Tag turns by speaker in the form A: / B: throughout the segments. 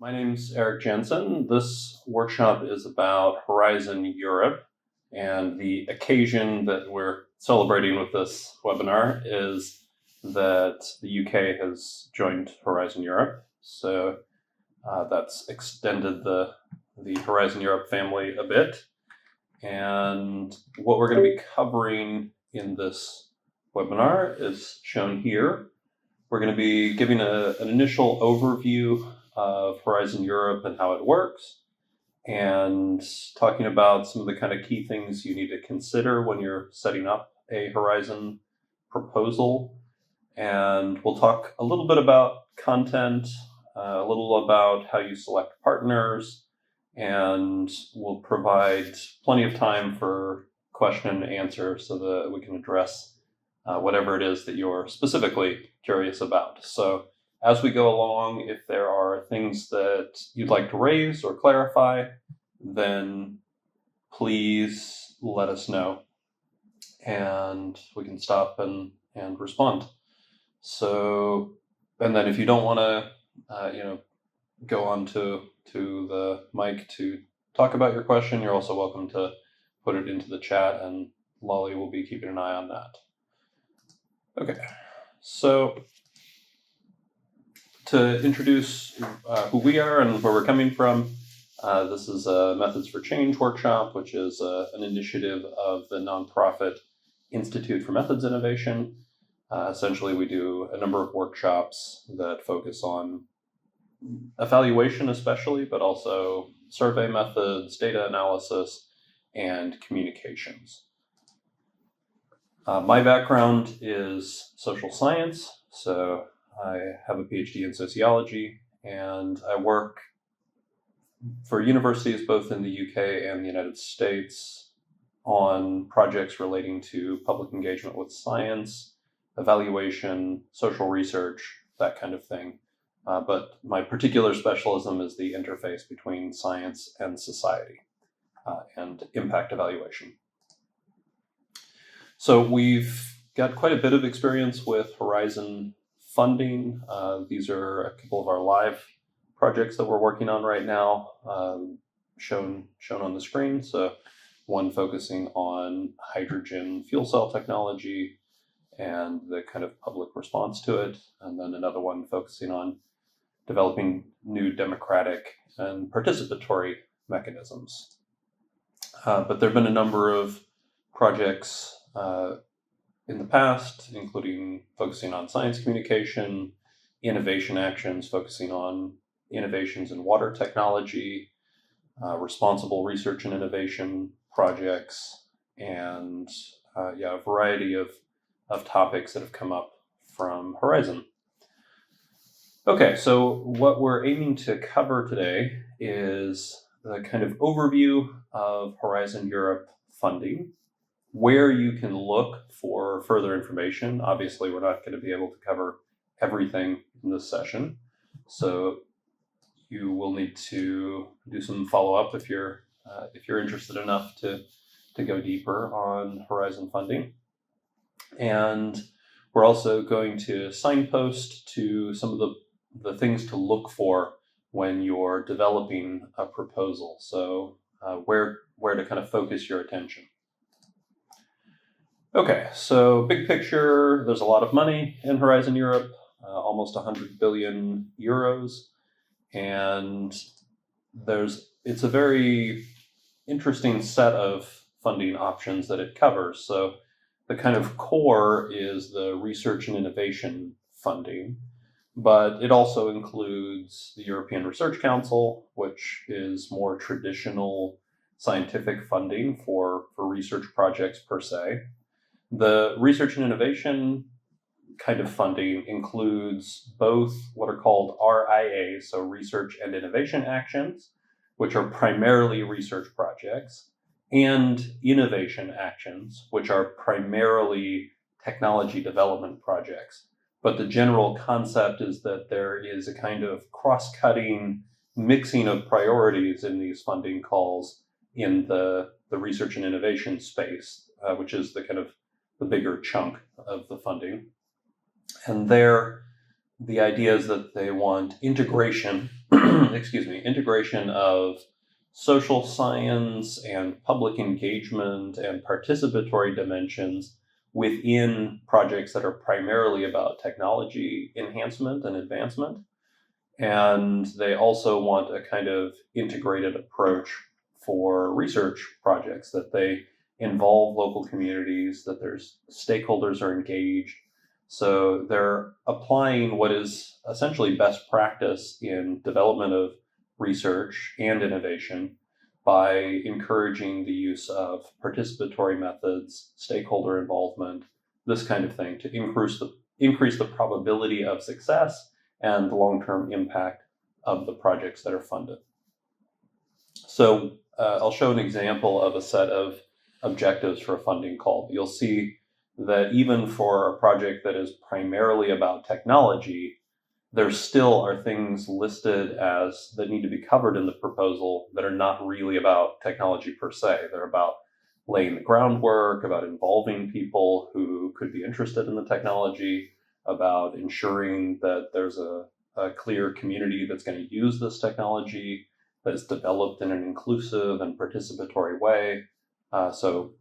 A: My name's Eric Jensen. This workshop is about Horizon Europe, and the occasion that we're celebrating with this webinar is that the UK has joined Horizon Europe. So that's extended the Horizon Europe family a bit. And what we're going to be covering in this webinar is shown here. We're going to be giving an initial overview of Horizon Europe and how it works, and talking about some of the kind of key things you need to consider when you're setting up a Horizon proposal. And we'll talk a little bit about content, a little about how you select partners, and we'll provide plenty of time for question and answer so that we can address whatever it is that you're specifically curious about. So as we go along, if there are things that you'd like to raise or clarify, then please let us know and we can stop and respond. So, and then if you don't want to, go on to the mic to talk about your question, you're also welcome to put it into the chat, and Lali will be keeping an eye on that. Okay, so to introduce who we are and where we're coming from, this is a Methods for Change workshop, which is an initiative of the nonprofit Institute for Methods Innovation. Essentially, we do a number of workshops that focus on evaluation especially, but also survey methods, data analysis, and communications. My background is social science, so I have a PhD in sociology, and I work for universities both in the UK and the United States on projects relating to public engagement with science, evaluation, social research, that kind of thing. But my particular specialism is the interface between science and society and impact evaluation. So we've got quite a bit of experience with Horizon funding. These are a couple of our live projects that we're working on right now, shown on the screen. So one focusing on hydrogen fuel cell technology and the kind of public response to it, and then another one focusing on developing new democratic and participatory mechanisms. But there have been a number of projects in the past, including focusing on science communication, innovation actions, focusing on innovations in water technology, responsible research and innovation projects, and a variety of topics that have come up from Horizon. Okay, so what we're aiming to cover today is the kind of overview of Horizon Europe funding, where you can look for further information. Obviously, we're not going to be able to cover everything in this session, so you will need to do some follow-up if you're interested enough to go deeper on Horizon funding. And we're also going to signpost to some of the things to look for when you're developing a proposal. So where to kind of focus your attention. Okay, so big picture, there's a lot of money in Horizon Europe, almost 100 billion euros. And it's a very interesting set of funding options that it covers. So the kind of core is the research and innovation funding, but it also includes the European Research Council, which is more traditional scientific funding for research projects per se. The research and innovation kind of funding includes both what are called RIA, so research and innovation actions, which are primarily research projects, and innovation actions, which are primarily technology development projects. But the general concept is that there is a kind of cross-cutting mixing of priorities in these funding calls in the research and innovation space, which is the kind of the bigger chunk of the funding. And there, the idea is that they want integration, integration of social science and public engagement and participatory dimensions within projects that are primarily about technology enhancement and advancement. And they also want a kind of integrated approach for research projects, that they involve local communities, that there's stakeholders are engaged. So they're applying what is essentially best practice in development of research and innovation by encouraging the use of participatory methods, stakeholder involvement, this kind of thing, to increase the probability of success and the long-term impact of the projects that are funded. So I'll show an example of a set of objectives for a funding call. You'll see that even for a project that is primarily about technology, there still are things listed as that need to be covered in the proposal that are not really about technology per se. They're about laying the groundwork, about involving people who could be interested in the technology, about ensuring that there's a clear community that's going to use this technology, that is developed in an inclusive and participatory way. So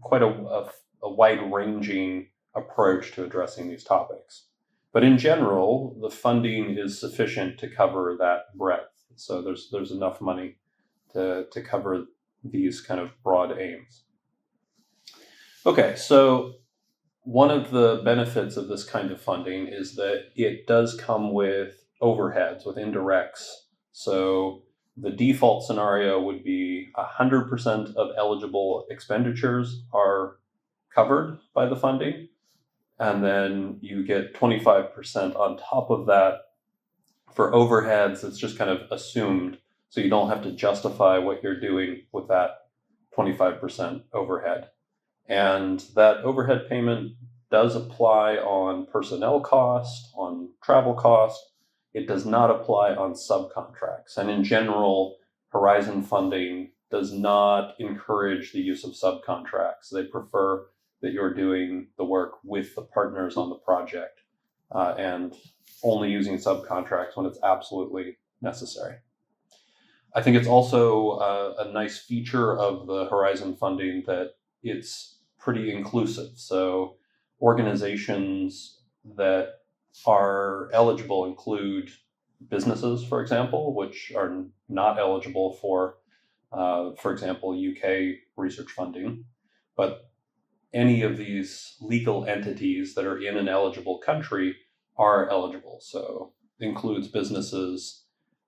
A: quite a wide-ranging approach to addressing these topics. But in general, the funding is sufficient to cover that breadth. So there's enough money to cover these kind of broad aims. Okay, so one of the benefits of this kind of funding is that it does come with overheads, with indirects. So the default scenario would be 100% of eligible expenditures are covered by the funding, and then you get 25% on top of that for overheads. It's just kind of assumed, so you don't have to justify what you're doing with that 25% overhead. And that overhead payment does apply on personnel cost, on travel cost. It does not apply on subcontracts. And in general, Horizon funding does not encourage the use of subcontracts. They prefer that you're doing the work with the partners on the project and only using subcontracts when it's absolutely necessary. I think it's also a nice feature of the Horizon funding that it's pretty inclusive. So organizations that are eligible include businesses, for example, which are not eligible for example, UK research funding. But any of these legal entities that are in an eligible country are eligible. So it includes businesses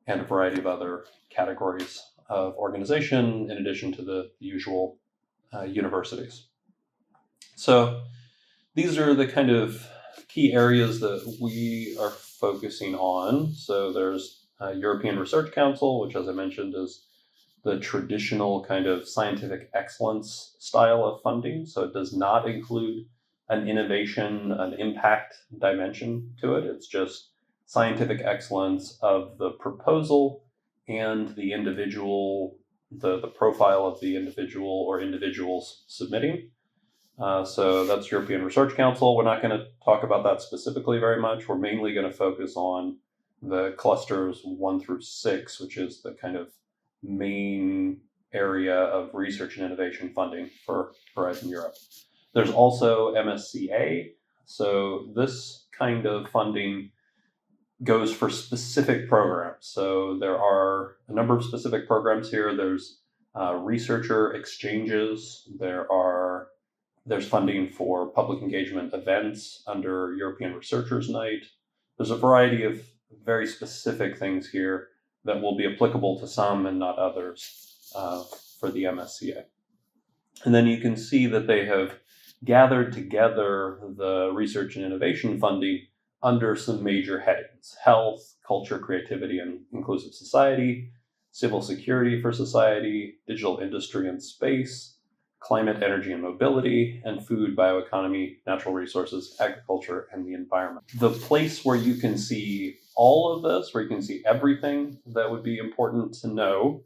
A: and a variety of other categories of organization, in addition to the usual universities. So these are the kind of key areas that we are focusing on. So there's European Research Council, which, as I mentioned, is the traditional kind of scientific excellence style of funding. So it does not include an innovation, an impact dimension to it. It's just scientific excellence of the proposal and the individual, the profile of the individual or individuals submitting. So that's European Research Council. We're not going to talk about that specifically very much. We're mainly going to focus on the clusters 1 through 6, which is the kind of main area of research and innovation funding for Horizon Europe. There's also MSCA. So this kind of funding goes for specific programs. So there are a number of specific programs here. There's researcher exchanges. There's funding for public engagement events under European Researchers' Night. There's a variety of very specific things here that will be applicable to some and not others for the MSCA. And then you can see that they have gathered together the research and innovation funding under some major headings: health, culture, creativity, and inclusive society, civil security for society, digital industry and space, climate, energy, and mobility, and food, bioeconomy, natural resources, agriculture, and the environment. The place where you can see all of this, where you can see everything that would be important to know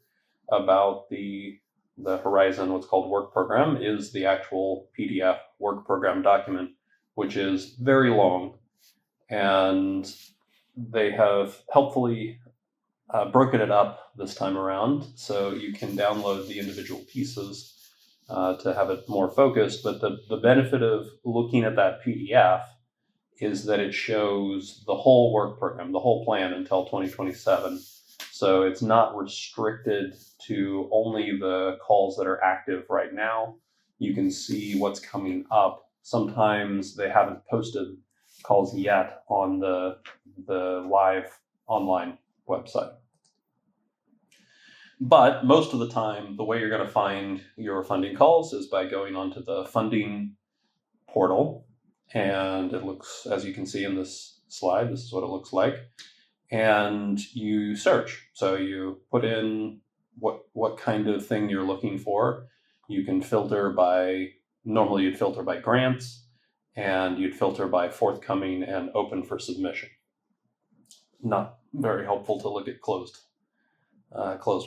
A: about the Horizon, what's called work program, is the actual PDF work program document, which is very long. And they have helpfully broken it up this time around, so you can download the individual pieces to have it more focused. But the benefit of looking at that PDF is that it shows the whole work program, the whole plan until 2027. So it's not restricted to only the calls that are active right now. You can see what's coming up. Sometimes they haven't posted calls yet on the live online website. But most of the time, the way you're going to find your funding calls is by going onto the funding portal. And it looks, as you can see in this slide, this is what it looks like. And you search. So you put in what kind of thing you're looking for. You can filter by, normally you'd filter by grants, and you'd filter by forthcoming and open for submission. Not very helpful to look at closed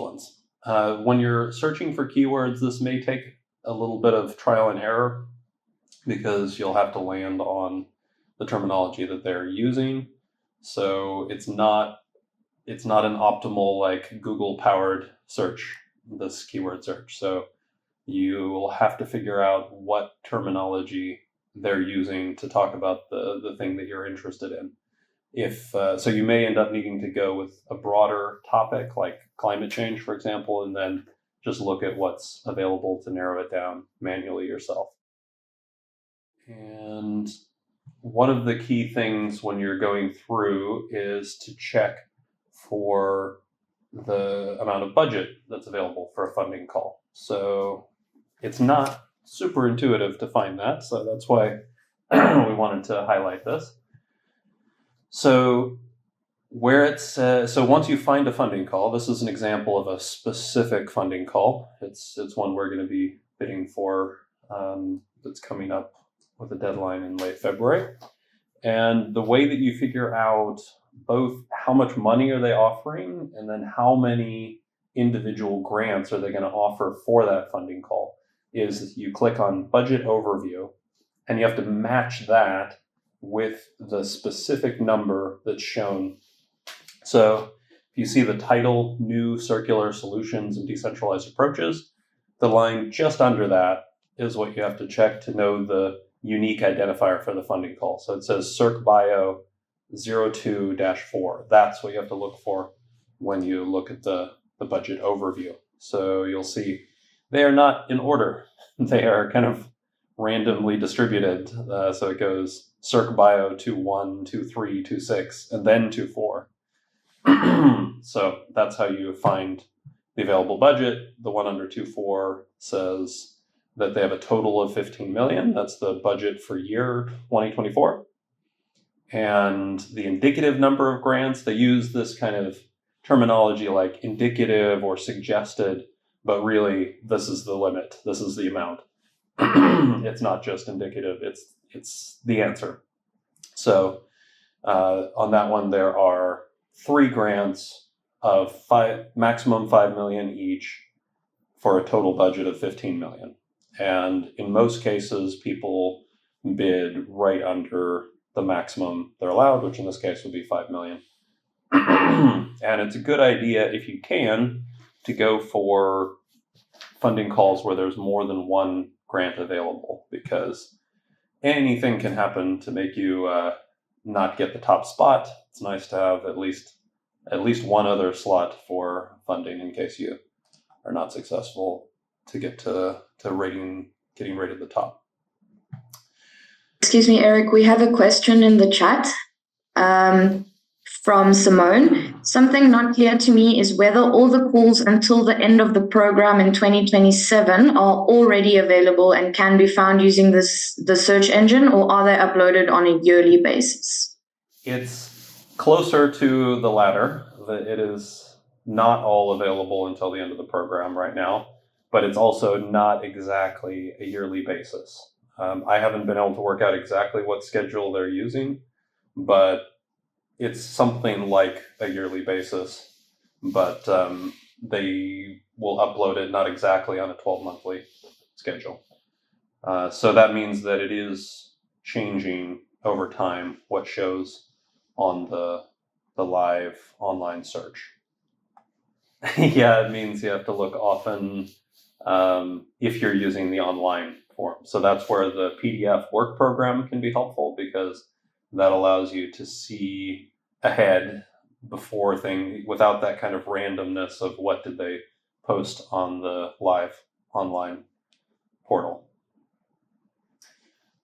A: ones. When you're searching for keywords, this may take a little bit of trial and error because you'll have to land on the terminology that they're using. So it's not an optimal like Google powered search, this keyword search. So you will have to figure out what terminology they're using to talk about the thing that you're interested in. So you may end up needing to go with a broader topic like climate change, for example, and then just look at what's available to narrow it down manually yourself. And one of the key things when you're going through is to check for the amount of budget that's available for a funding call. So it's not super intuitive to find that, so that's why we wanted to highlight this. So where it says, so once you find a funding call, this is an example of a specific funding call. It's one we're going to be bidding for that's coming up with a deadline in late February. And the way that you figure out both how much money are they offering and then how many individual grants are they going to offer for that funding call is you click on budget overview and you have to match that with the specific number that's shown. So if you see the title, New Circular Solutions and Decentralized Approaches, the line just under that is what you have to check to know the unique identifier for the funding call. So it says Circ Bio 02-4. That's what you have to look for when you look at the budget overview. So you'll see they are not in order. They are kind of randomly distributed. So it goes Circ Bio 2.1, 2.3, 2.6, and then 2.4. So that's how you find the available budget. The one under 2.4 says that they have a total of 15 million. That's the budget for year 2024. And the indicative number of grants, they use this kind of terminology like indicative or suggested, but really this is the limit. This is the amount. It's not just indicative, it's the answer. So on that one, there are 3 grants of maximum 5 million each for a total budget of 15 million. And in most cases, people bid right under the maximum they're allowed, which in this case would be 5 million. And it's a good idea, if you can, to go for funding calls where there's more than one grant available, because anything can happen to make you not get the top spot. It's nice to have at least one other slot for funding in case you are not successful to get to getting rated the top.
B: Excuse me, Eric, we have a question in the chat from Simone. Something not clear to me is whether all the calls until the end of the program in 2027 are already available and can be found using the search engine, or are they uploaded on a yearly basis?
A: It's closer to the latter. That it is not all available until the end of the program right now, but it's also not exactly a yearly basis. I haven't been able to work out exactly what schedule they're using, but it's something like a yearly basis, but they will upload it not exactly on a 12-monthly schedule. So that means that it is changing over time what shows on the the live online search. Yeah, it means you have to look often if you're using the online form. So that's where the PDF work program can be helpful, because that allows you to see ahead before things, without that kind of randomness of what did they post on the live online portal.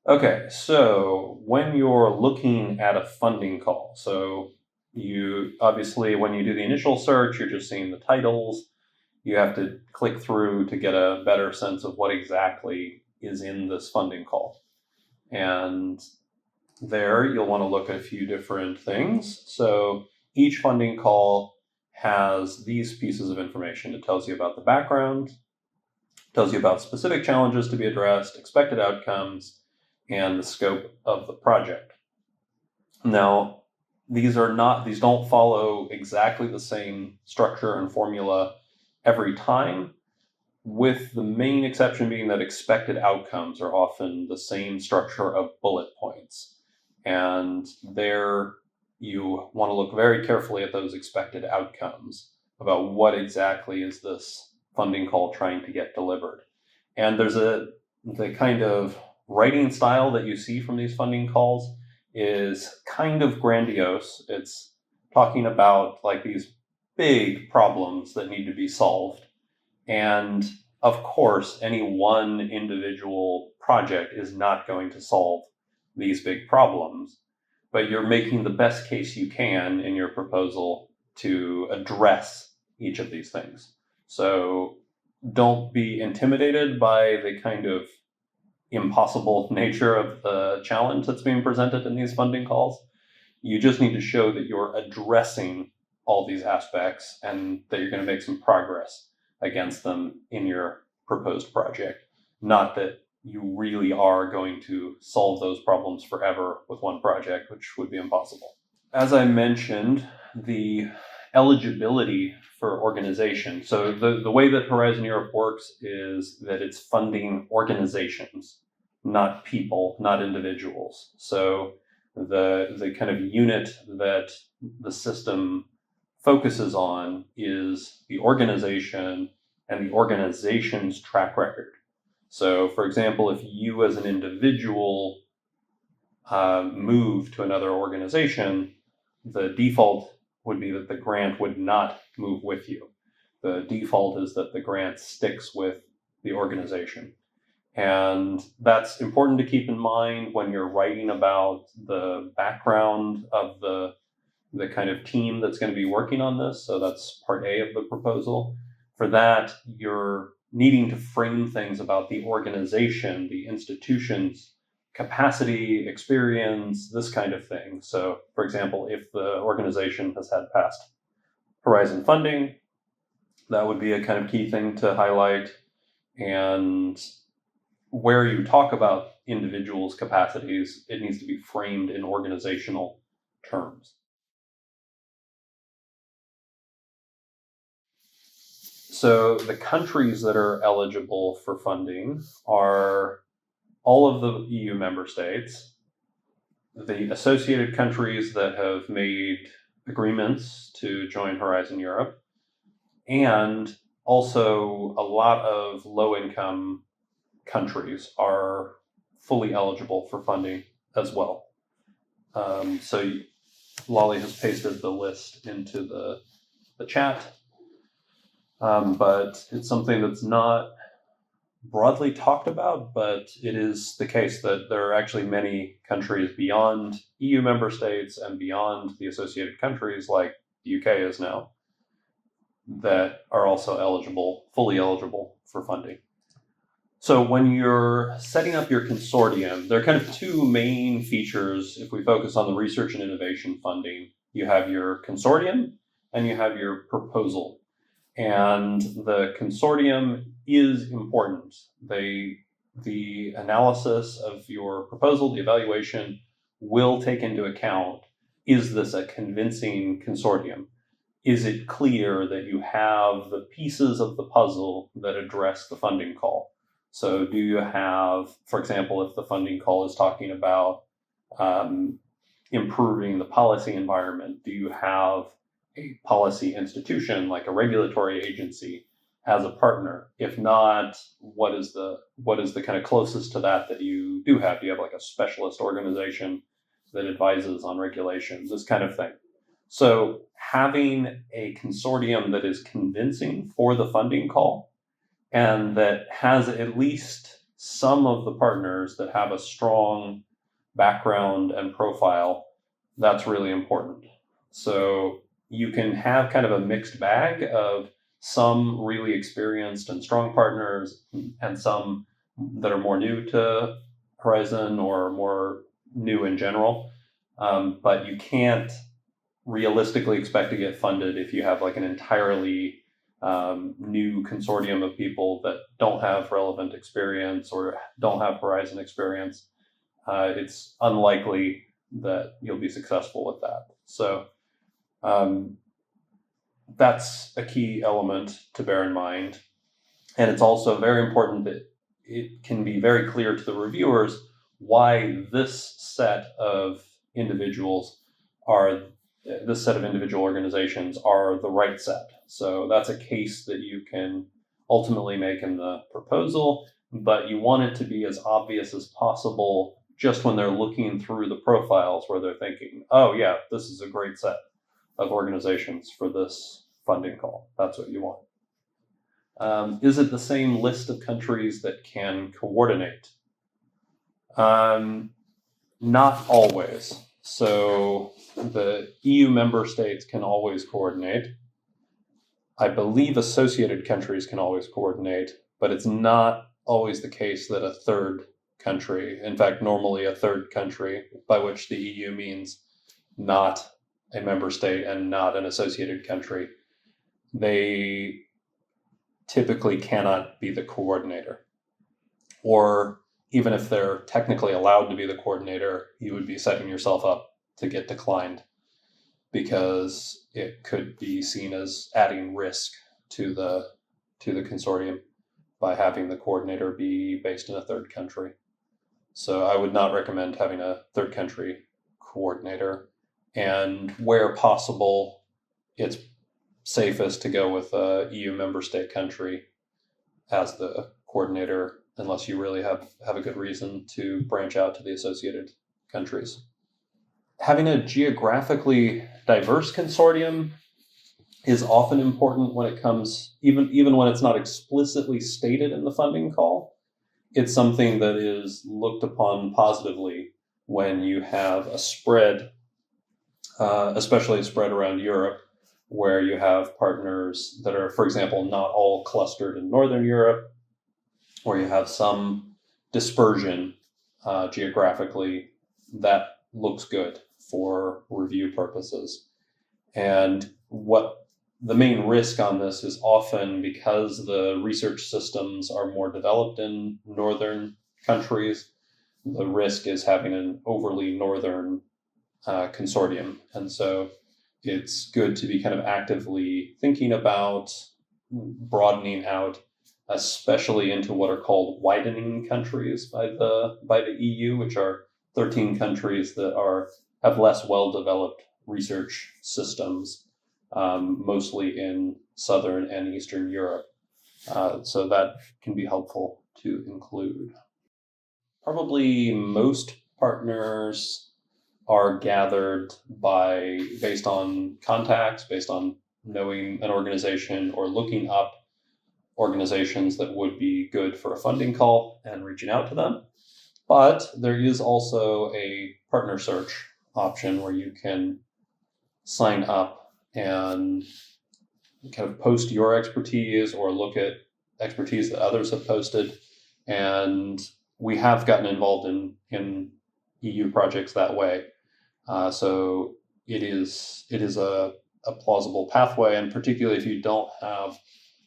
A: Okay, so when you're looking at a funding call, so you obviously, when you do the initial search, you're just seeing the titles. You have to click through to get a better sense of what exactly is in this funding call. And there you'll want to look at a few different things. So each funding call has these pieces of information. It tells you about the background, tells you about specific challenges to be addressed, expected outcomes, and the scope of the project. Now, these don't follow exactly the same structure and formula every time, with the main exception being that expected outcomes are often the same structure of bullet points. And there you want to look very carefully at those expected outcomes about what exactly is this funding call trying to get delivered. And there's the kind of writing style that you see from these funding calls is kind of grandiose. It's talking about like these big problems that need to be solved. And of course, any one individual project is not going to solve these big problems, but you're making the best case you can in your proposal to address each of these things. So don't be intimidated by the kind of impossible nature of the challenge that's being presented in these funding calls. You just need to show that you're addressing all these aspects and that you're going to make some progress against them in your proposed project. Not that you really are going to solve those problems forever with one project, which would be impossible. As I mentioned, the eligibility for organization. So the way that Horizon Europe works is that it's funding organizations, not people, not individuals. So the kind of unit that the system focuses on is the organization and the organization's track record. So, for example, if you as an individual move to another organization, the default would be that the grant would not move with you. The default is that the grant sticks with the organization. And that's important to keep in mind when you're writing about the background of the kind of team that's going to be working on this. So that's part A of the proposal. For that, you're needing to frame things about the organization, the institution's capacity, experience, this kind of thing. So, for example, if the organization has had past Horizon funding, that would be a kind of key thing to highlight. And where you talk about individuals' capacities, it needs to be framed in organizational terms. So the countries that are eligible for funding are all of the EU member states, the associated countries that have made agreements to join Horizon Europe, and also a lot of low-income countries are fully eligible for funding as well. So Lali has pasted the list into the chat, but it's something that's not broadly talked about, but it is the case that there are actually many countries beyond EU member states and beyond the associated countries, like the UK is now, that are also eligible, fully eligible for funding. So when you're setting up your consortium, there are kind of two main features. If we focus on the research and innovation funding, you have your consortium and you have your proposal. And the consortium is important. The analysis of your proposal, the evaluation, will take into account, is this a convincing consortium? Is it clear that you have the pieces of the puzzle that address the funding call? So do you have, for example, if the funding call is talking about improving the policy environment? Do you have a policy institution like a regulatory agency as a partner? If not, what is the kind of closest to that you do have? Do you have like a specialist organization that advises on regulation, this kind of thing? So having a consortium that is convincing for the funding call and that has at least some of the partners that have a strong background and profile, that's really important. So you can have kind of a mixed bag of some really experienced and strong partners and some that are more new to Horizon or more new in general. But you can't realistically expect to get funded if you have like an entirely new consortium of people that don't have relevant experience or don't have Horizon experience. It's unlikely that you'll be successful with that. So that's a key element to bear in mind. And it's also very important that it can be very clear to the reviewers why this set of individual organizations are the right set. So that's a case that you can ultimately make in the proposal, but you want it to be as obvious as possible just when they're looking through the profiles where they're thinking, oh yeah, this is a great set of organizations for this funding call. That's what you want. Is it the same list of countries that can coordinate? Not always. So the EU member states can always coordinate. I believe associated countries can always coordinate, but it's not always the case that a third country, in fact, normally a third country, by which the EU means not a member state and not an associated country, they typically cannot be the coordinator. Or even if they're technically allowed to be the coordinator, you would be setting yourself up to get declined because it could be seen as adding risk to the consortium by having the coordinator be based in a third country. So I would not recommend having a third country coordinator. And where possible, it's safest to go with a EU member state country as the coordinator, unless you really have a good reason to branch out to the associated countries. Having a geographically diverse consortium is often important when it comes, even when it's not explicitly stated in the funding call. It's something that is looked upon positively when you have a spread, especially a spread around Europe, where you have partners that are, for example, not all clustered in Northern Europe, or you have some dispersion geographically. That looks good for review purposes. And what the main risk on this is often because the research systems are more developed in northern countries, the risk is having an overly northern consortium. And so it's good to be kind of actively thinking about broadening out, especially into what are called widening countries by the EU, which are 13 countries that have less well-developed research systems, mostly in Southern and Eastern Europe. So that can be helpful to include. Probably most partners are gathered based on contacts, based on knowing an organization or looking up organizations that would be good for a funding call and reaching out to them. But there is also a partner search option where you can sign up and kind of post your expertise or look at expertise that others have posted. And we have gotten involved in EU projects that way. So it is a plausible pathway, and particularly if you don't have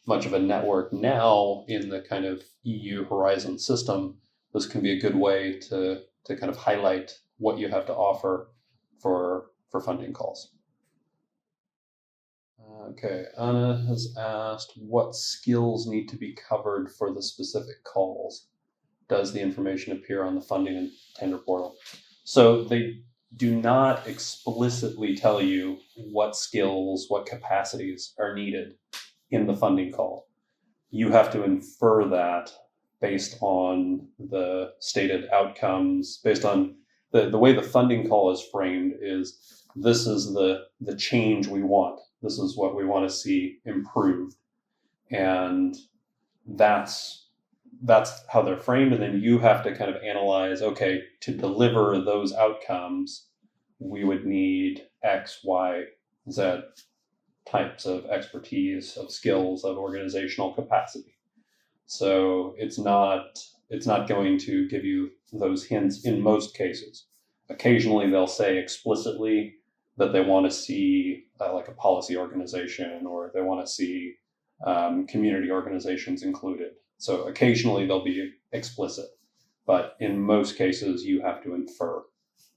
A: much of a network now in the kind of EU Horizon system, this can be a good way to kind of highlight what you have to offer for funding calls. Okay, Anna has asked what skills need to be covered for the specific calls. Does the information appear on the funding and tender portal? So they do not explicitly tell you what skills, what capacities are needed in the funding call. You have to infer that based on the stated outcomes, based on the way the funding call is framed is this is the change we want. This is what we want to see improved. And that's how they're framed. And then you have to kind of analyze, okay, to deliver those outcomes, we would need X, Y, Z types of expertise, of skills, of organizational capacity. So it's not going to give you those hints in most cases. Occasionally they'll say explicitly that they want to see like a policy organization, or they want to see community organizations included. So occasionally they'll be explicit, but in most cases you have to infer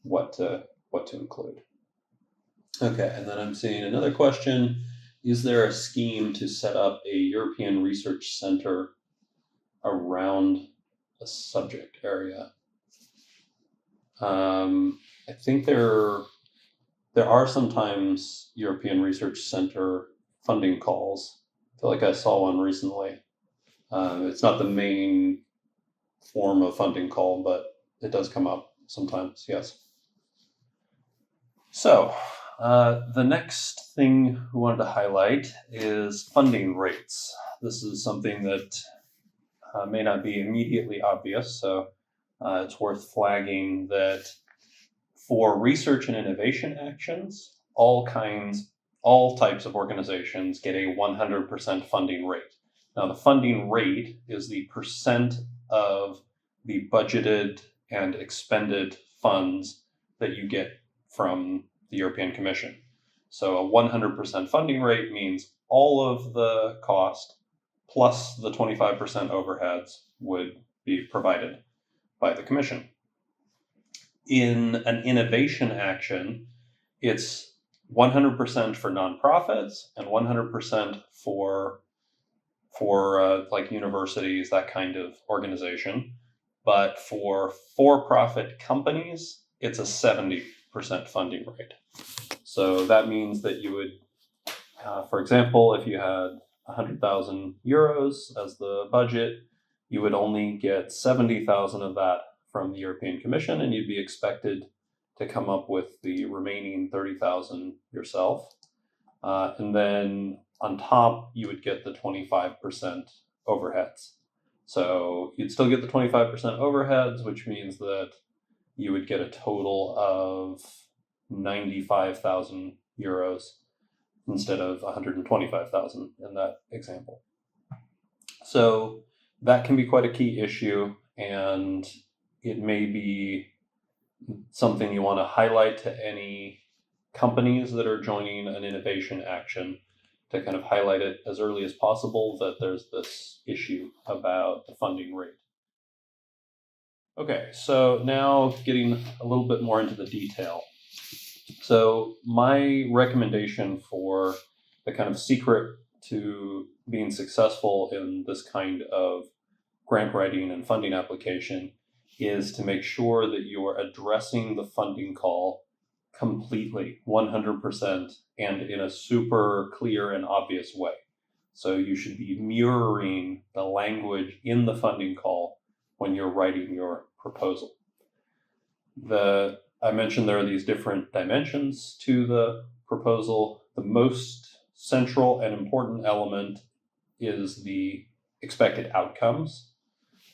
A: what to include. Okay, and then I'm seeing another question. Is there a scheme to set up a European research center around a subject area? I think there are sometimes European Research Center funding calls. I feel like I saw one recently. It's not the main form of funding call, but it does come up sometimes, yes. So the next thing we wanted to highlight is funding rates. This is something that may not be immediately obvious, so it's worth flagging that for research and innovation actions, all types of organizations get a 100% funding rate. Now, the funding rate is the percent of the budgeted and expended funds that you get from the European Commission. So a 100% funding rate means all of the cost plus the 25% overheads would be provided by the Commission. In an innovation action, it's 100% for nonprofits and 100% for like universities, that kind of organization. But for for-profit companies, it's a 70% funding rate. So that means that you would, for example, if you had 100,000 euros as the budget, you would only get 70,000 of that from the European Commission, and you'd be expected to come up with the remaining 30,000 yourself. And then on top, you would get the 25% overheads. So you'd still get the 25% overheads, which means that you would get a total of 95,000 euros instead of 125,000 in that example. So that can be quite a key issue, and it may be something you want to highlight to any companies that are joining an innovation action, to kind of highlight it as early as possible that there's this issue about the funding rate. Okay, so now getting a little bit more into the detail. So my recommendation for the kind of secret to being successful in this kind of grant writing and funding application is to make sure that you are addressing the funding call completely, 100%, and in a super clear and obvious way. So you should be mirroring the language in the funding call when you're writing your proposal. I mentioned there are these different dimensions to the proposal. The most central and important element is the expected outcomes.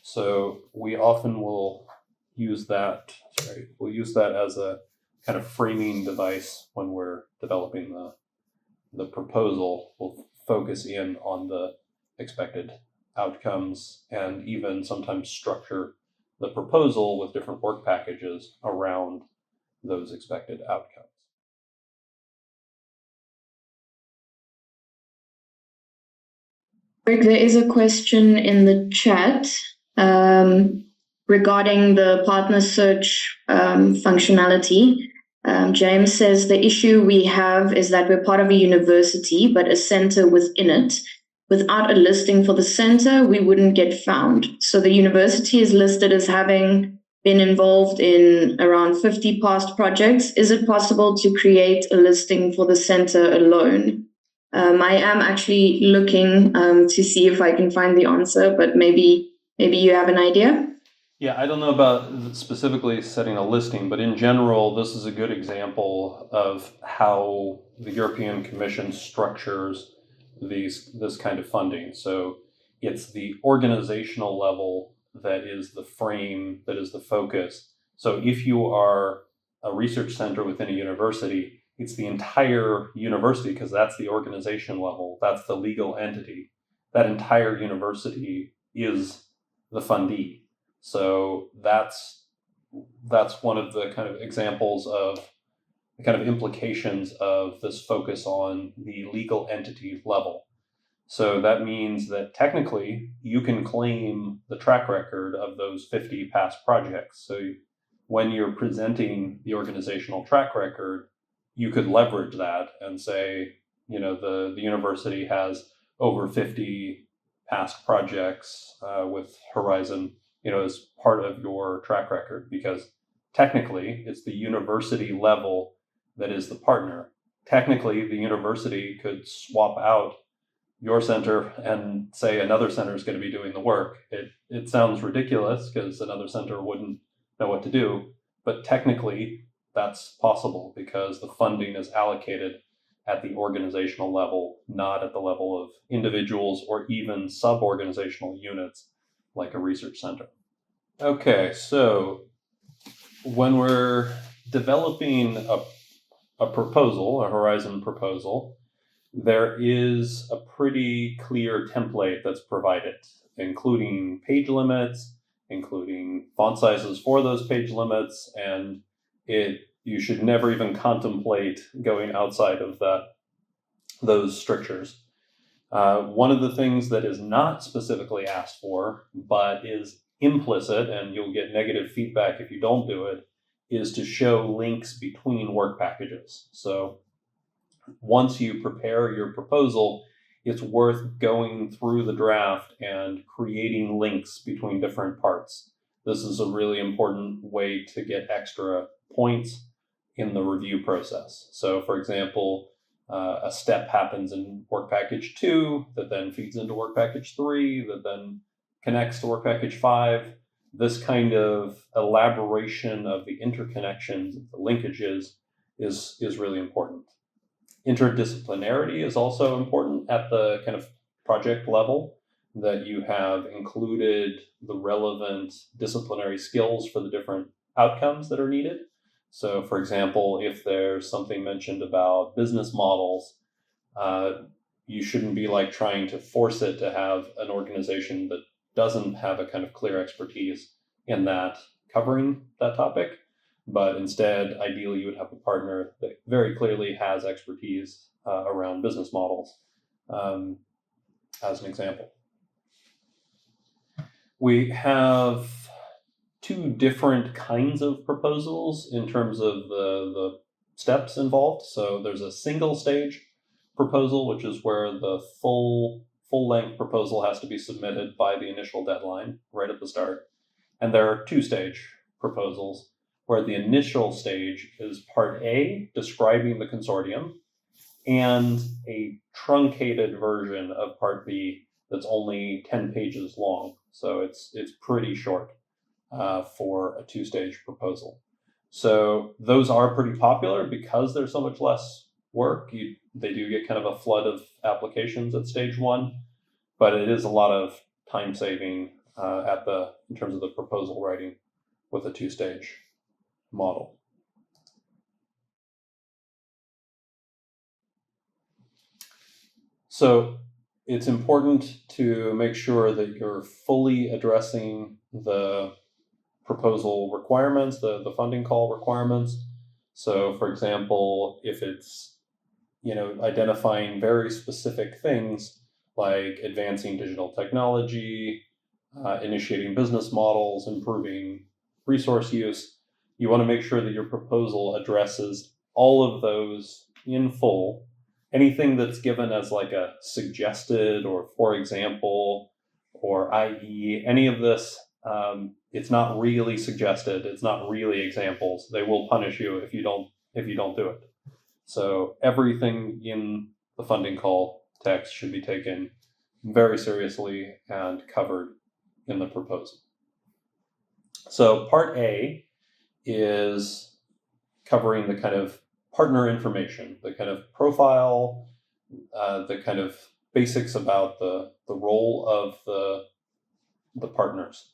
A: So we often will use that as a kind of framing device when we're developing the proposal. We'll focus in on the expected outcomes and even sometimes structure the proposal with different work packages around those expected outcomes.
B: There is a question in the chat regarding the partner search functionality. James says the issue we have is that we're part of a university, but a center within it. Without a listing for the center, we wouldn't get found. So the university is listed as having been involved in around 50 past projects. Is it possible to create a listing for the center alone? I am actually looking to see if I can find the answer, but maybe you have an idea.
A: Yeah, I don't know about specifically setting a listing, but in general, this is a good example of how the European Commission structures this kind of funding. So it's the organizational level that is the frame, that is the focus. So if you are a research center within a university, it's the entire university, because that's the organization level, that's the legal entity. That entire university is the fundee. So that's one of the kind of examples of the kind of implications of this focus on the legal entity level. So that means that technically you can claim the track record of those 50 past projects. So when you're presenting the organizational track record, you could leverage that and say, the university has over 50 past projects with Horizon, as part of your track record, because technically it's the university level that is the partner. Technically, the university could swap out your center and say another center is going to be doing the work. It sounds ridiculous because another center wouldn't know what to do, but technically that's possible because the funding is allocated at the organizational level, not at the level of individuals or even sub-organizational units like a research center. Okay, so when we're developing a proposal, a Horizon proposal, there is a pretty clear template that's provided, including page limits, including font sizes for those page limits, and you should never even contemplate going outside of those strictures. One of the things that is not specifically asked for, but is implicit, and you'll get negative feedback if you don't do it, is to show links between work packages. So once you prepare your proposal, it's worth going through the draft and creating links between different parts. This is a really important way to get extra points in the review process. So, for example, a step happens in work package 2 that then feeds into work package 3 that then connects to work package 5. This kind of elaboration of the interconnections, the linkages, is really important. Interdisciplinarity is also important at the kind of project level, that you have included the relevant disciplinary skills for the different outcomes that are needed. So, for example, if there's something mentioned about business models, you shouldn't be like trying to force it to have an organization that doesn't have a kind of clear expertise in that, covering that topic. But instead, ideally, you would have a partner that very clearly has expertise around business models, as an example. We have two different kinds of proposals in terms of the steps involved. So there's a single stage proposal, which is where the full-length proposal has to be submitted by the initial deadline right at the start. And there are two-stage proposals, where the initial stage is part A, describing the consortium, and a truncated version of part B that's only 10 pages long. So it's pretty short for a two-stage proposal. So those are pretty popular because there's so much less work. They do get kind of a flood of applications at stage 1, but it is a lot of time saving in terms of the proposal writing with a two-stage model. So it's important to make sure that you're fully addressing the proposal requirements, the funding call requirements. So, for example, if it's identifying very specific things like advancing digital technology, initiating business models, improving resource use, you want to make sure that your proposal addresses all of those in full. Anything that's given as like a suggested or for example or i.e., any of this it's not really suggested. It's not really examples. They will punish you if you don't do it. So everything in the funding call text should be taken very seriously and covered in the proposal. So part A is covering the kind of partner information, the kind of profile, the kind of basics about the role of the partners,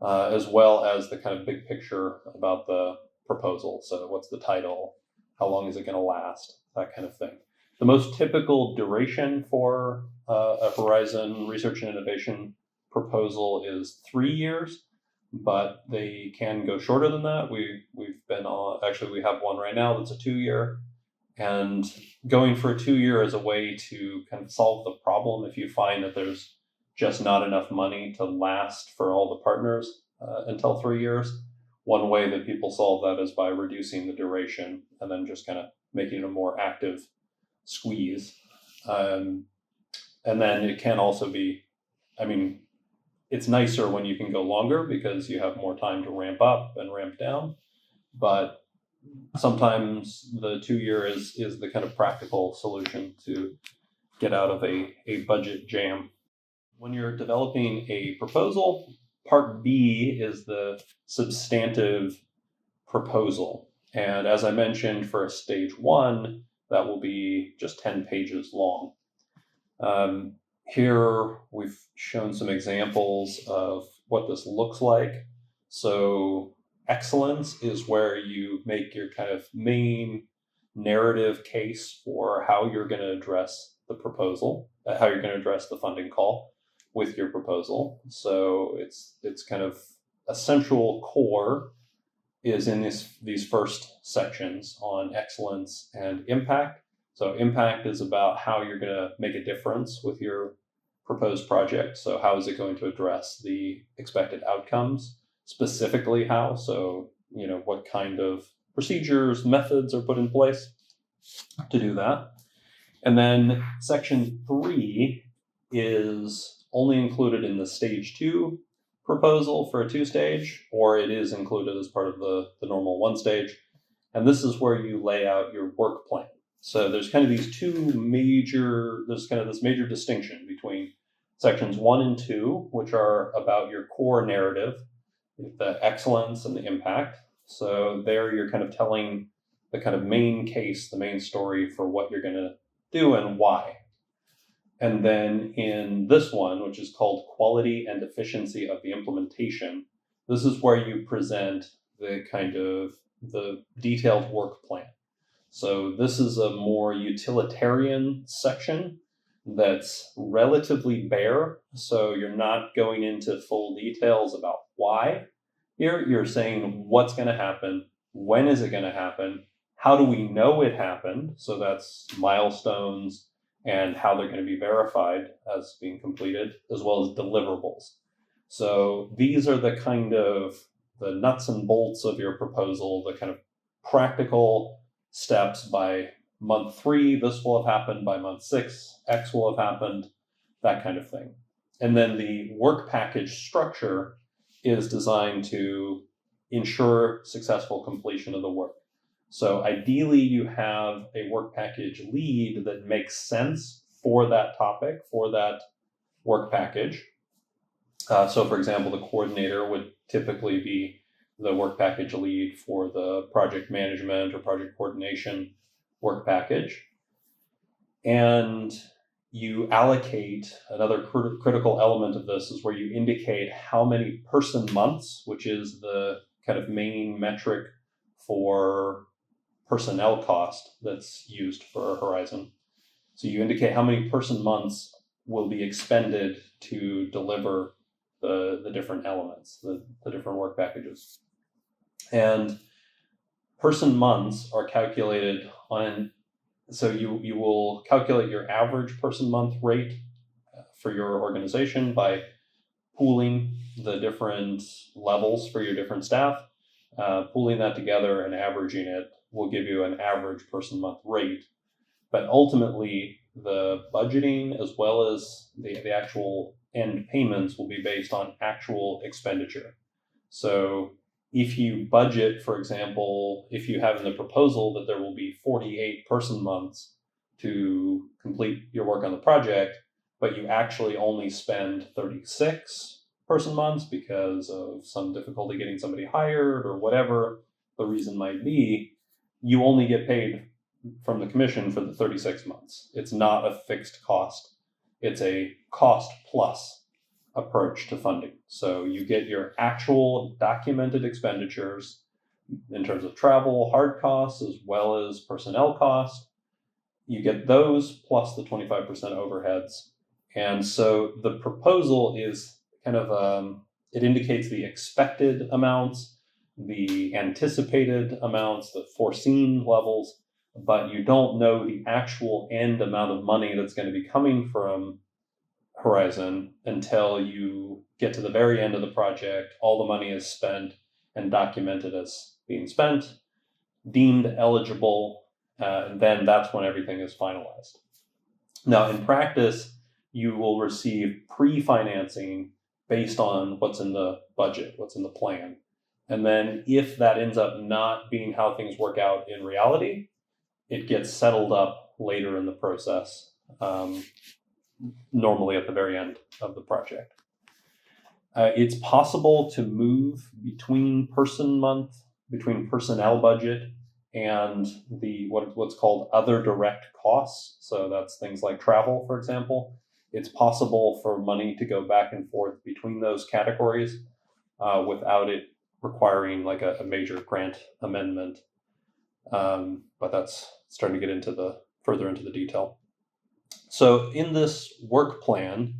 A: as well as the kind of big picture about the proposal. So what's the title? How long is it going to last? That kind of thing. The most typical duration for a Horizon Research and Innovation proposal is 3 years, but they can go shorter than that. We've been on, actually we have one right now that's a 2-year, and going for a 2-year is a way to kind of solve the problem if you find that there's just not enough money to last for all the partners until 3 years. One way that people solve that is by reducing the duration and then just kind of making it a more active squeeze. And then it can also be, I mean, it's nicer when you can go longer because you have more time to ramp up and ramp down. But sometimes the 2-year is the kind of practical solution to get out of a budget jam. When you're developing a proposal, part B is the substantive proposal. And as I mentioned, for a stage 1, that will be just 10 pages long. Here we've shown some examples of what this looks like. So excellence is where you make your kind of main narrative case for how you're going to address the proposal, how you're going to address the funding call with your proposal. So it's kind of a central core is in these first sections on excellence and impact. So impact is about how you're going to make a difference with your proposed project. So how is it going to address the expected outcomes? Specifically how? So, what kind of procedures, methods are put in place to do that. And then section 3 is only included in the stage 2 proposal for a 2-stage, or it is included as part of the normal 1-stage. And this is where you lay out your work plan. So there's kind of there's kind of this major distinction between sections 1 and 2, which are about your core narrative, the excellence and the impact. So there you're kind of telling the kind of main case, the main story for what you're going to do and why. And then in this one, which is called quality and efficiency of the implementation, this is where you present the kind of the detailed work plan. So this is a more utilitarian section that's relatively bare. So you're not going into full details about why. Here you're saying what's going to happen, when is it going to happen, how do we know it happened? So that's milestones and how they're going to be verified as being completed, as well as deliverables. So these are the kind of the nuts and bolts of your proposal, the kind of practical steps. By month 3, this will have happened. By month 6, X will have happened, that kind of thing. And then the work package structure is designed to ensure successful completion of the work. So ideally, you have a work package lead that makes sense for that topic, for that work package. So for example, the coordinator would typically be the work package lead for the project management or project coordination work package. And you allocate, another critical element of this is where you indicate how many person months, which is the kind of main metric for personnel cost that's used for Horizon. So you indicate how many person months will be expended to deliver the different elements, the different work packages. And person months are calculated on, so you will calculate your average person month rate for your organization by pooling the different levels for your different staff, pooling that together and averaging it will give you an average person month rate. But ultimately, the budgeting as well as the actual end payments will be based on actual expenditure. So if you budget, for example, if you have in the proposal that there will be 48 person months to complete your work on the project, but you actually only spend 36 person months because of some difficulty getting somebody hired or whatever the reason might be, you only get paid from the commission for the 36 months. It's not a fixed cost. It's a cost plus approach to funding. So you get your actual documented expenditures in terms of travel, hard costs, as well as personnel costs. You get those plus the 25% overheads. And so the proposal is kind of, it indicates the expected amounts, the anticipated amounts, the foreseen levels, but you don't know the actual end amount of money that's going to be coming from Horizon until you get to the very end of the project. All the money is spent and documented as being spent, deemed eligible, and then that's when everything is finalized. Now, in practice, you will receive pre-financing based on what's in the budget, what's in the plan. And then if that ends up not being how things work out in reality, it gets settled up later in the process, normally at the very end of the project. It's possible to move between personnel budget and the what's called other direct costs. So that's things like travel, for example. It's possible for money to go back and forth between those categories without it requiring like a major grant amendment. But that's starting to get into further into the detail. So in this work plan,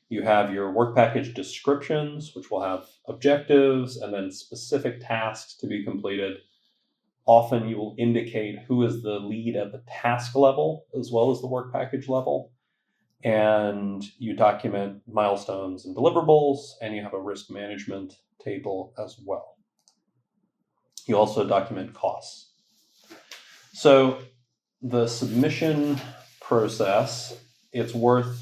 A: you have your work package descriptions, which will have objectives and then specific tasks to be completed. Often you will indicate who is the lead at the task level as well as the work package level. And you document milestones and deliverables, and you have a risk management table as well. You also document costs. So the submission process, it's worth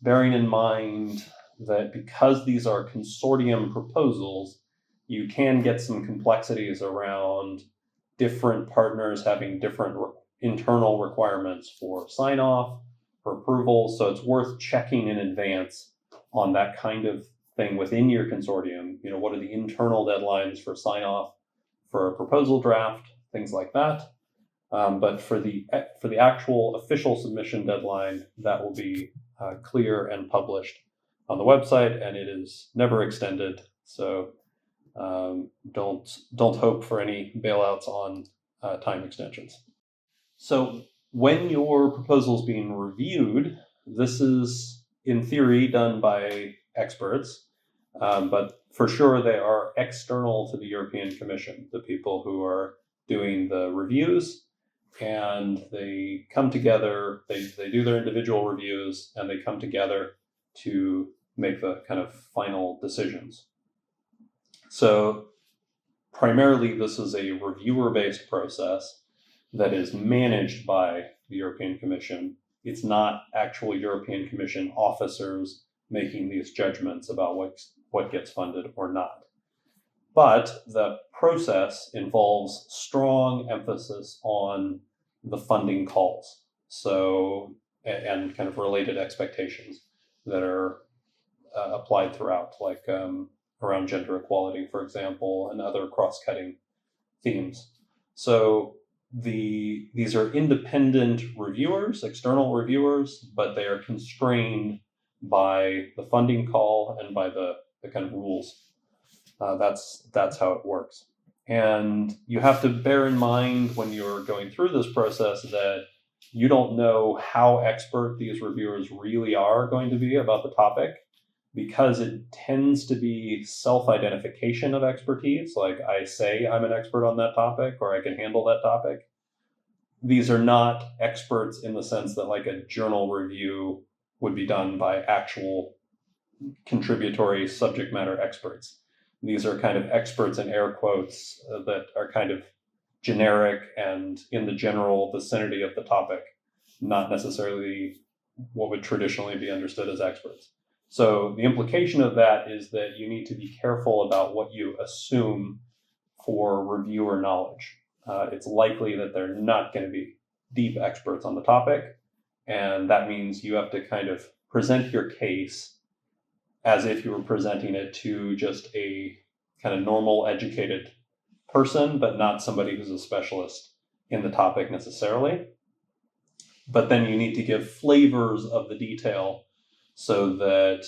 A: bearing in mind that because these are consortium proposals, you can get some complexities around different partners having different internal requirements for sign-off, for approval. So it's worth checking in advance on that kind of thing within your consortium. You know, what are the internal deadlines for sign-off for a proposal draft, things like that. But for the actual official submission deadline, that will be clear and published on the website, and it is never extended. So don't hope for any bailouts on time extensions. So when your proposal is being reviewed, this is in theory done by experts, but for sure they are external to the European Commission, the people who are doing the reviews. And they come together, they do their individual reviews, and they come together to make the kind of final decisions. So primarily, this is a reviewer-based process that is managed by the European Commission. It's not actual European Commission officers making these judgments about what gets funded or not. But the process involves strong emphasis on the funding calls, so and kind of related expectations that are applied throughout, like around gender equality, for example, and other cross-cutting themes. So these are independent reviewers, external reviewers, but they are constrained by the funding call and by the kind of rules. That's how it works. And you have to bear in mind when you're going through this process that you don't know how expert these reviewers really are going to be about the topic, because it tends to be self-identification of expertise. Like, I say I'm an expert on that topic, or I can handle that topic. These are not experts in the sense that like a journal review would be done by actual contributory subject matter experts. These are kind of experts in air quotes that are kind of generic and in the general vicinity of the topic, not necessarily what would traditionally be understood as experts. So the implication of that is that you need to be careful about what you assume for reviewer knowledge. It's likely that they're not going to be deep experts on the topic, and that means you have to kind of present your case as if you were presenting it to just a kind of normal educated person, but not somebody who's a specialist in the topic necessarily. But then you need to give flavors of the detail so that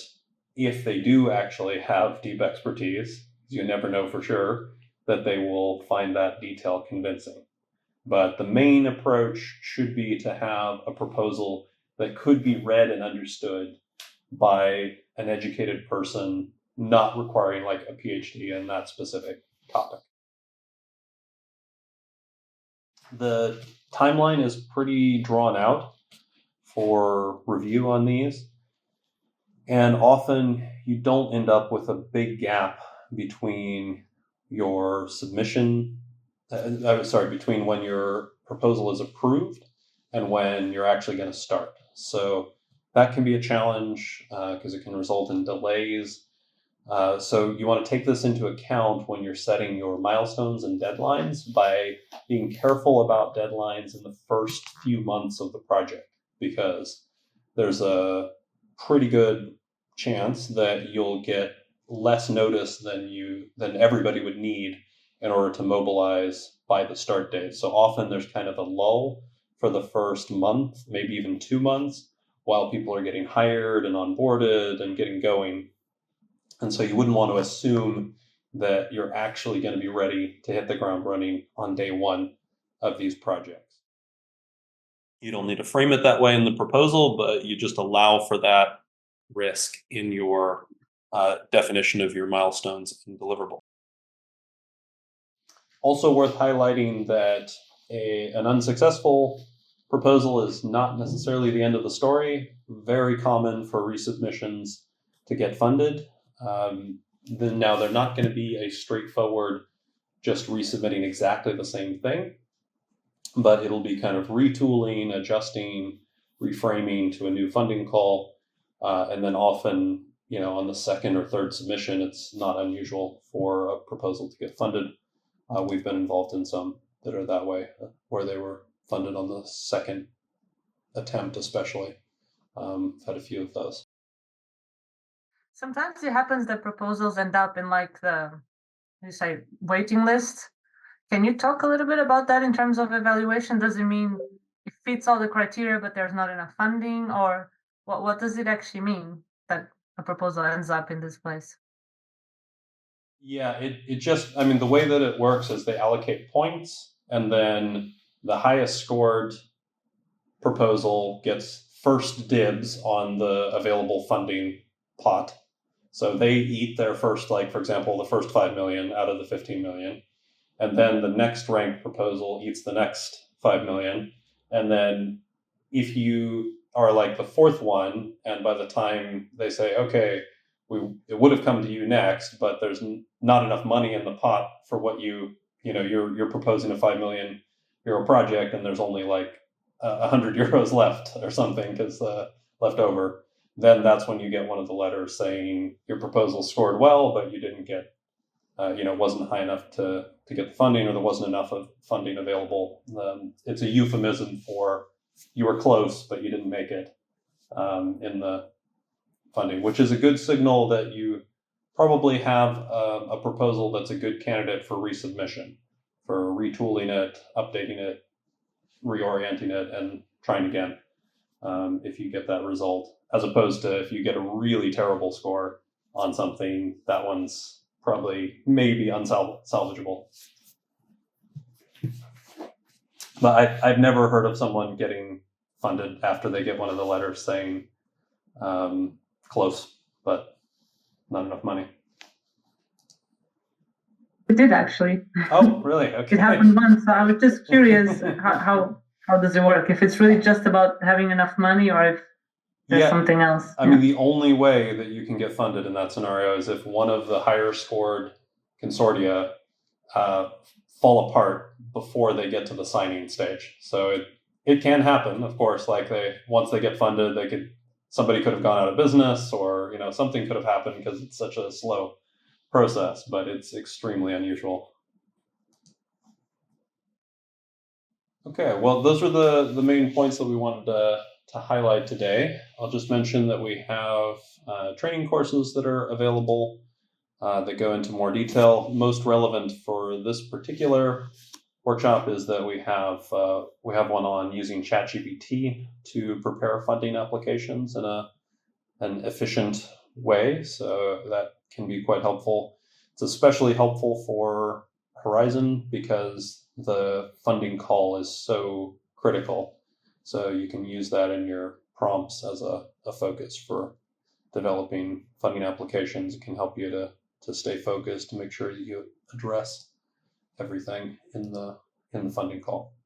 A: if they do actually have deep expertise, you never know for sure, that they will find that detail convincing. But the main approach should be to have a proposal that could be read and understood by an educated person, not requiring like a PhD in that specific topic. The timeline is pretty drawn out for review on these, and often you don't end up with a big gap between your submission, between when your proposal is approved and when you're actually going to start. So that can be a challenge because it can result in delays. So you want to take this into account when you're setting your milestones and deadlines by being careful about deadlines in the first few months of the project, because there's a pretty good chance that you'll get less notice than everybody would need in order to mobilize by the start date. So often there's kind of a lull for the first month, maybe even 2 months, while people are getting hired and onboarded and getting going. And so you wouldn't want to assume that you're actually going to be ready to hit the ground running on day one of these projects. You don't need to frame it that way in the proposal, but you just allow for that risk in your definition of your milestones and deliverable. Also worth highlighting that an unsuccessful proposal is not necessarily the end of the story. Very common for resubmissions to get funded. Then now they're not going to be a straightforward just resubmitting exactly the same thing, but it'll be kind of retooling, adjusting, reframing to a new funding call, and then often, on the second or third submission, it's not unusual for a proposal to get funded. We've been involved in some that are that way, where they were funded on the second attempt, especially. Had a few of those.
C: Sometimes it happens that proposals end up in like the waiting list. Can you talk a little bit about that in terms of evaluation? Does it mean it fits all the criteria, but there's not enough funding, or what does it actually mean that a proposal ends up in this place?
A: Yeah, it just, the way that it works is they allocate points, and then the highest scored proposal gets first dibs on the available funding pot. So they eat their first, for example, the first 5 million out of the 15 million. And then the next ranked proposal eats the next 5 million. And then if you are like the fourth one, and by the time they say, okay, it would have come to you next, but there's not enough money in the pot for what you're proposing a €5 million project, and there's only like 100 euros left or something because left over. Then that's when you get one of the letters saying your proposal scored well, but you didn't get, wasn't high enough to get the funding, or there wasn't enough of funding available. It's a euphemism for you were close, but you didn't make it in the funding, which is a good signal that you probably have a proposal that's a good candidate for resubmission, for retooling it, updating it, reorienting it, and trying again. If you get that result, as opposed to if you get a really terrible score on something, that one's probably maybe unsalvageable. But I've never heard of someone getting funded after they get one of the letters saying close, but not enough money.
C: It did actually.
A: Oh, really? Okay.
C: It happened once. So I was just curious, how does it work? If it's really just about having enough money, or if there's something else.
A: The only way that you can get funded in that scenario is if one of the higher scored consortia fall apart before they get to the signing stage. So it can happen, of course. Once they get funded, they could somebody could have gone out of business, or something could have happened because it's such a slow process, but it's extremely unusual. Okay, well, those are the main points that we wanted to highlight today. I'll just mention that we have training courses that are available that go into more detail. Most relevant for this particular workshop is that we have one on using ChatGPT to prepare funding applications in an efficient way. So that can be quite helpful. It's especially helpful for Horizon because the funding call is so critical. So you can use that in your prompts as a focus for developing funding applications. It can help you to stay focused, to make sure that you address everything in the funding call.